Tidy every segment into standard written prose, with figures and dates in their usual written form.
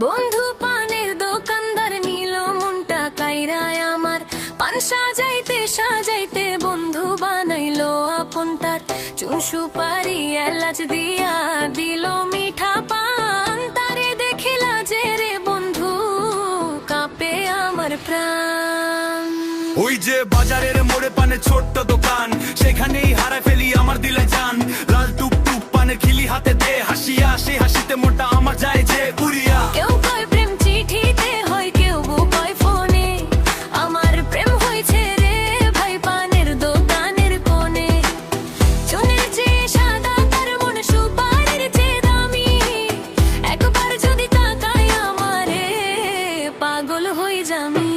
বন্ধু পানের দোকানদার নিল মনটা কাইরায় আমার, পান সাজাইতে সাজাইতে বন্ধু বানাইলো আপন তার। চুন সুপারি এলাচ দিয়া দিল মিঠা পান, তারে দেখিলা যে রে বন্ধু কাঁপে আমার প্রাণ। ওই যে বাজারের মোড়ে পানের ছোট্ট দোকান, সেখানেই হারায় ফেলি আমার দিলে জান। লাল টুক টুক পানের খিলি হাতে দে, হাসিয়া সে হাসিতে মোটা আমার যায় যে উড়িয়া। কেউ কয় প্রেম চিঠিতে হয়, কেউ কয় ফোনে, আমার প্রেম হয়েছে রে ভাই পানের দোকানের কোণে। চুনের চেয়ে সাদা তার মন সুপারির চেয়ে দামি, একবার যদি তাকাই আমারে পাগল হয়ে যামি।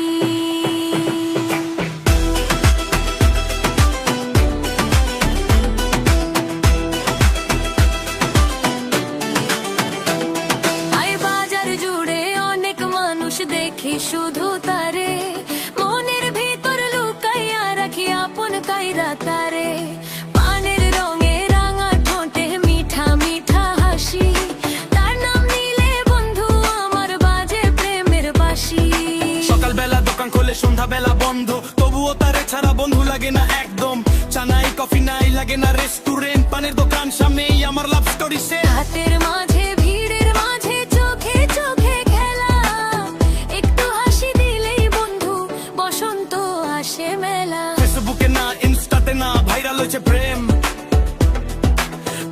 দেখি শুধু তারে, মনের ভিতর লুকাইয়া রাখি আপন কাইরা তারে। পানের রঙে রাঙা ঠোঁটে মিঠা মিঠা হাসি, তার নাম নিলে বন্ধু আমার বাজে প্রেমের বাঁশি। সকালবেলা দোকান খোলে সন্ধ্যাবেলা বন্ধ, তবুও তারে ছাড়া বন্ধু লাগে না একদম। চা নাই কফি নাই লাগে না রেস্টুরেন্ট, পানের দোকান সামনেই আমার লাভ স্টোরি সে। হাতের মাঝে ভিড়ের মাঝে চোখে চোখে খেলা, একটু হাসি দিলেই বন্ধু বসন্ত আসে মেলা। ফেসবুকে না ইনস্টাতে না ভাইরাল হয়েছে প্রেম,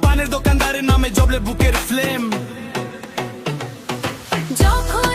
পানের দোকানদারের নামে জবলে বুকের ফ্লেম। যখন